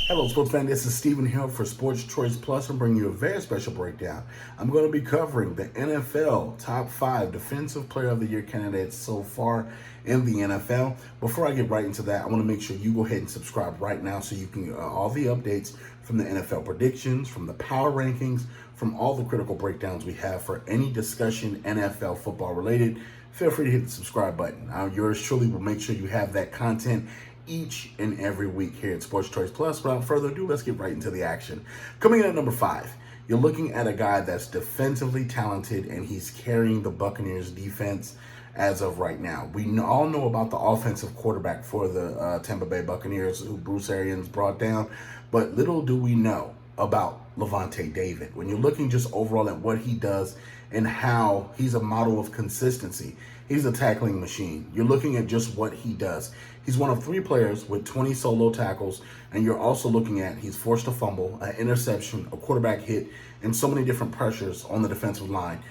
Hello, sports fan. This is Stephen Hill for Sports Choice Plus. I'm bringing you a very special breakdown. I'm going to be covering the NFL top 5 Defensive Player of the Year candidates so far in the NFL. Before I get right into that, I want to make sure you go ahead and subscribe right now so you can get all the updates from the NFL predictions, from the power rankings, from all the critical breakdowns we have for any discussion NFL football related. Feel free to hit the subscribe button. Yours truly will make sure you have that content each and every week here at Sports Choice Plus. Without further ado, let's get right into the action. Coming in at number 5, you're looking at a guy that's defensively talented, and he's carrying the Buccaneers defense as of right now. We all know about the offensive quarterback for the Tampa Bay Buccaneers, who Bruce Arians brought down, but little do we know about Lavonte David. When you're looking just overall at what he does and how he's a model of consistency, he's a tackling machine. You're looking at just what he does. He's one of 3 players with 20 solo tackles, and you're also looking at he's forced a fumble, an interception, a quarterback hit, and so many different pressures on the defensive line.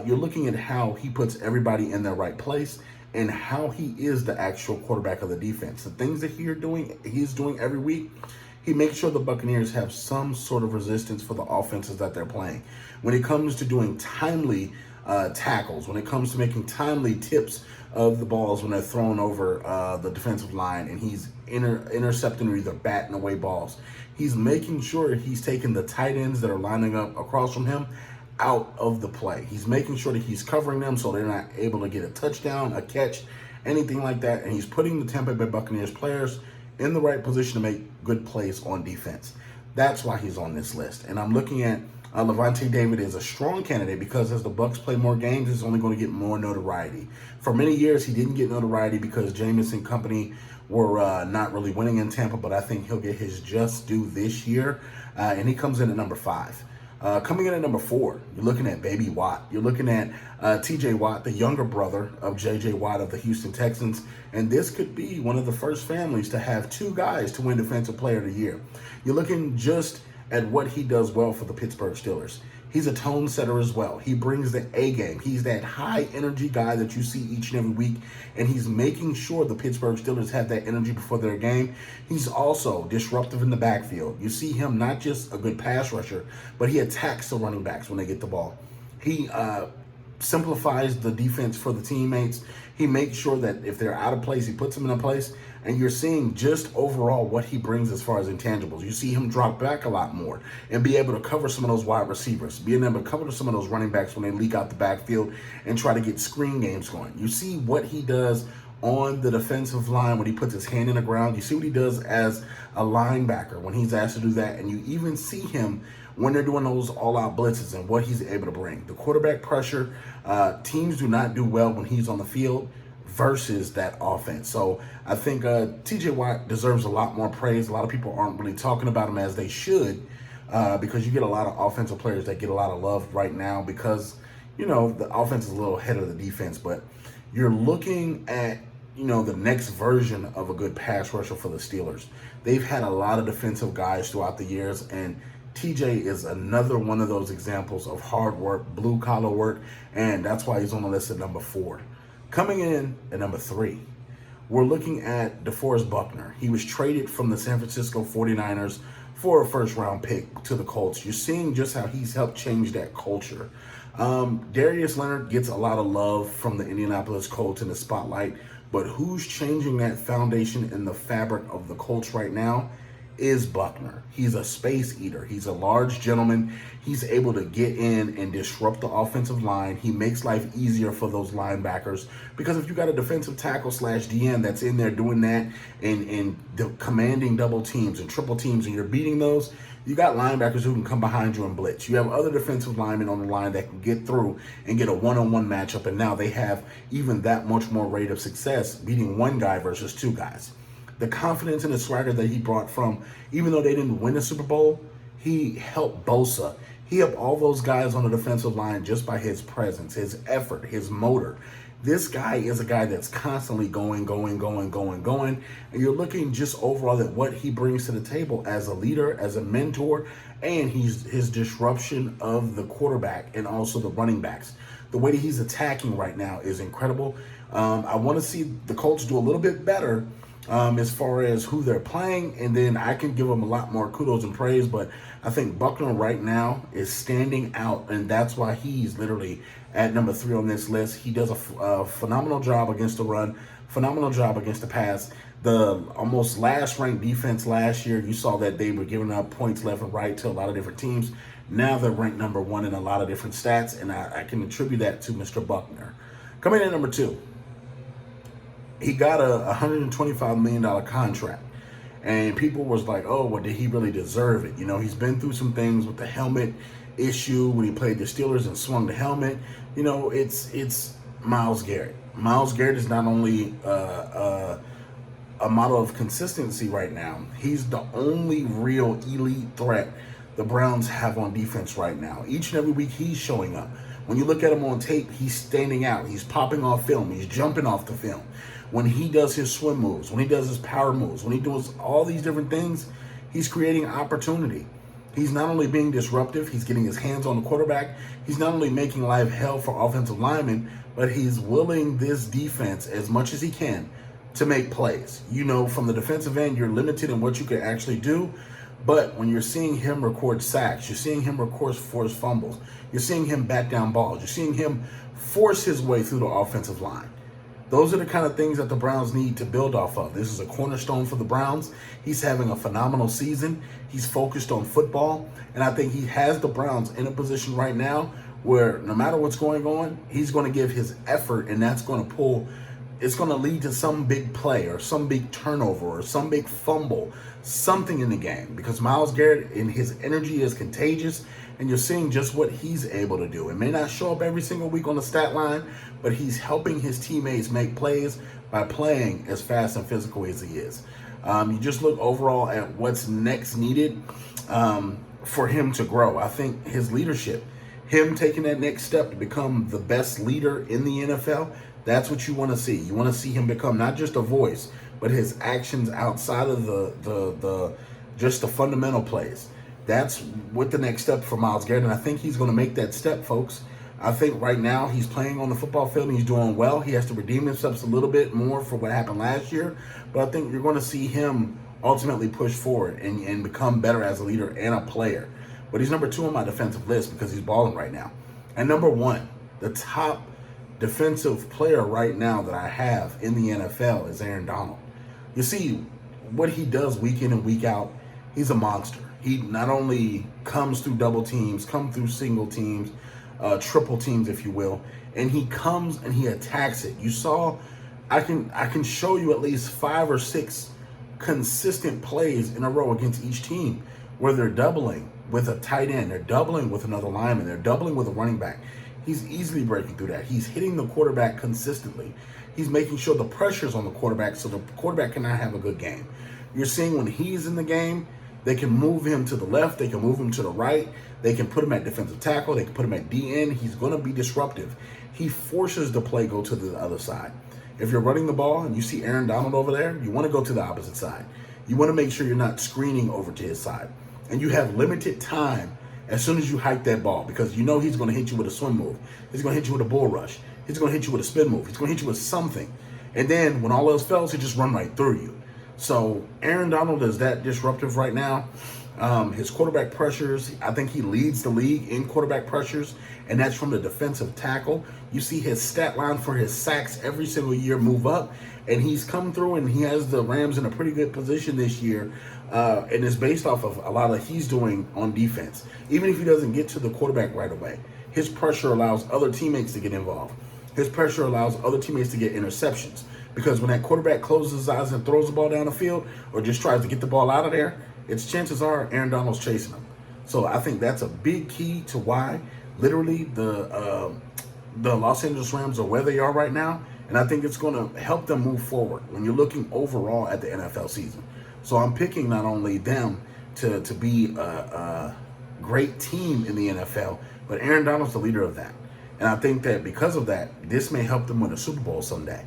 You're looking at how he puts everybody in their right place and how he is the actual quarterback of the defense. The things that he's doing every week, he makes sure the Buccaneers have some sort of resistance for the offenses that they're playing. When it comes to doing timely tackles, when it comes to making timely tips of the balls when they're thrown over the defensive line, and he's intercepting or either batting away balls, he's making sure he's taking the tight ends that are lining up across from him out of the play. He's making sure that he's covering them so they're not able to get a touchdown, a catch, anything like that, and he's putting the Tampa Bay Buccaneers players in the right position to make good plays on defense. That's why he's on this list. And I'm looking at Lavonte David is a strong candidate because as the Bucs play more games, he's only going to get more notoriety. For many years, he didn't get notoriety because Jameis and company were not really winning in Tampa, but I think he'll get his just due this year, and he comes in at number 5. Coming in at number 4, you're looking at Baby Watt. You're looking at T.J. Watt, the younger brother of J.J. Watt of the Houston Texans, and this could be one of the first families to have 2 guys to win Defensive Player of the Year. You're looking just at what he does well for the Pittsburgh Steelers. He's a tone setter as well. He brings the A game. He's that high energy guy that you see each and every week, and he's making sure the Pittsburgh Steelers have that energy before their game. He's also disruptive in the backfield. You see him not just a good pass rusher, but he attacks the running backs when they get the ball. He simplifies the defense for the teammates. He makes sure that if they're out of place, he puts them in a place. And you're seeing just overall what he brings as far as intangibles. You see him drop back a lot more and be able to cover some of those wide receivers, being able to cover some of those running backs when they leak out the backfield and try to get screen games going. You see what he does on the defensive line when he puts his hand in the ground. You see what he does as a linebacker when he's asked to do that. And you even see him when they're doing those all-out blitzes and what he's able to bring. The quarterback pressure, teams do not do well when he's on the field versus that offense. So I think T.J. Watt deserves a lot more praise. A lot of people aren't really talking about him as they should because you get a lot of offensive players that get a lot of love right now because, you know, the offense is a little ahead of the defense. But you're looking at, you know, the next version of a good pass rusher for the Steelers. They've had a lot of defensive guys throughout the years, and TJ is another one of those examples of hard work, blue-collar work, and that's why he's on the list at number 4. Coming in at number 3, we're looking at DeForest Buckner. He was traded from the San Francisco 49ers for a first-round pick to the Colts. You're seeing just how he's helped change that culture. Darius Leonard gets a lot of love from the Indianapolis Colts in the spotlight, but who's changing that foundation in the fabric of the Colts right now is Buckner. He's a space eater. He's a large gentleman. He's able to get in and disrupt the offensive line. He makes life easier for those linebackers because if you got a defensive tackle / DN that's in there doing that and commanding double teams and triple teams and you're beating those, you got linebackers who can come behind you and blitz. You have other defensive linemen on the line that can get through and get a one-on-one matchup, and now they have even that much more rate of success beating one guy versus 2 guys. The confidence and the swagger that he brought from, even though they didn't win the Super Bowl, he helped Bosa. He helped all those guys on the defensive line just by his presence, his effort, his motor. This guy is a guy that's constantly going. And you're looking just overall at what he brings to the table as a leader, as a mentor, and his disruption of the quarterback and also the running backs. the way that he's attacking right now is incredible. I want to see the Colts do a little bit better as far as who they're playing, and then I can give them a lot more kudos and praise. But I think Buckner right now is standing out, and that's why he's literally at number 3 on this list. He does a phenomenal job against the run, phenomenal job against the pass. The almost last ranked defense last year, you saw that they were giving up points left and right to a lot of different teams. Now they're ranked number 1 in a lot of different stats, and I can attribute that to Mr. Buckner. Coming in at number 2, he got a $125 million contract. And people was like, oh, well, did he really deserve it? You know, he's been through some things with the helmet issue when he played the Steelers and swung the helmet. You know, it's Myles Garrett. Myles Garrett is not only a model of consistency right now, he's the only real elite threat the Browns have on defense right now. Each and every week he's showing up. When you look at him on tape, he's standing out. He's popping off film. He's jumping off the film. When he does his swim moves, when he does his power moves, when he does all these different things, he's creating opportunity. He's not only being disruptive, he's getting his hands on the quarterback. He's not only making life hell for offensive linemen, but he's willing this defense as much as he can to make plays. You know, from the defensive end, you're limited in what you can actually do. But when you're seeing him record sacks, you're seeing him record forced fumbles, you're seeing him bat down balls, you're seeing him force his way through the offensive line. Those are the kind of things that the Browns need to build off of. This is a cornerstone for the Browns. He's having a phenomenal season. He's focused on football. And I think he has the Browns in a position right now where no matter what's going on, he's going to give his effort, and that's going to pull. It's going to lead to some big play or some big turnover or some big fumble, something in the game. Because Myles Garrett and his energy is contagious, and you're seeing just what he's able to do. It may not show up every single week on the stat line, but he's helping his teammates make plays by playing as fast and physical as he is. You just look overall at what's next needed for him to grow. I think his leadership, him taking that next step to become the best leader in the NFL, that's what you want to see. You want to see him become not just a voice, but his actions outside of the just the fundamental plays. That's what the next step for Myles Garrett, and I think he's going to make that step, folks. I think right now he's playing on the football field and he's doing well. He has to redeem himself a little bit more for what happened last year, but I think you're going to see him ultimately push forward and become better as a leader and a player. But he's number 2 on my defensive list because he's balling right now. And number 1, the top defensive player right now that I have in the NFL is Aaron Donald. You see what he does week in and week out. He's a monster. He not only comes through double teams, come through single teams, triple teams, if you will, and he comes and he attacks it. You saw, I can show you at least 5 or 6 consistent plays in a row against each team where they're doubling with a tight end, they're doubling with another lineman, they're doubling with a running back. He's easily breaking through that. He's hitting the quarterback consistently. He's making sure the pressure's on the quarterback so the quarterback cannot have a good game. You're seeing when he's in the game, they can move him to the left, they can move him to the right, they can put him at defensive tackle, they can put him at DN. He's going to be disruptive. He forces the play go to the other side. If you're running the ball and you see Aaron Donald over there, you want to go to the opposite side. You want to make sure you're not screening over to his side. And you have limited time as soon as you hike that ball because you know he's going to hit you with a swim move. He's going to hit you with a bull rush. He's going to hit you with a spin move. He's going to hit you with something. And then when all else fails, he just run right through you. So Aaron Donald is that disruptive right now. His quarterback pressures, I think he leads the league in quarterback pressures, and that's from the defensive tackle. You see his stat line for his sacks every single year move up, and he's come through and he has the Rams in a pretty good position this year, and it's based off of a lot of he's doing on defense. Even if he doesn't get to the quarterback right away, his pressure allows other teammates to get involved. His pressure allows other teammates to get interceptions. Because when that quarterback closes his eyes and throws the ball down the field or just tries to get the ball out of there, its chances are Aaron Donald's chasing him. So I think that's a big key to why literally the Los Angeles Rams are where they are right now. And I think it's going to help them move forward when you're looking overall at the NFL season. So I'm picking not only them to be a great team in the NFL, but Aaron Donald's the leader of that. And I think that because of that, this may help them win a Super Bowl someday.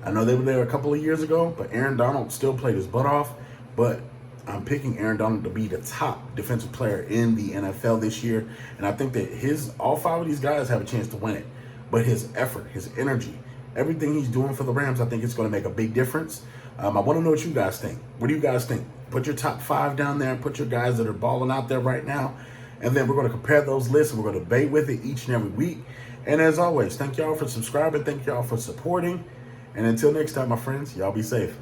I know they were there a couple of years ago, but Aaron Donald still played his butt off. But I'm picking Aaron Donald to be the top defensive player in the NFL this year. And I think that all 5 of these guys have a chance to win it. but his effort, his energy, everything he's doing for the Rams, I think it's going to make a big difference. I want to know what you guys think. What do you guys think? Put your top 5 down there. Put your guys that are balling out there right now. And then we're going to compare those lists, and we're going to debate with it each and every week. And as always, thank y'all for subscribing. Thank y'all for supporting. And until next time, my friends, y'all be safe.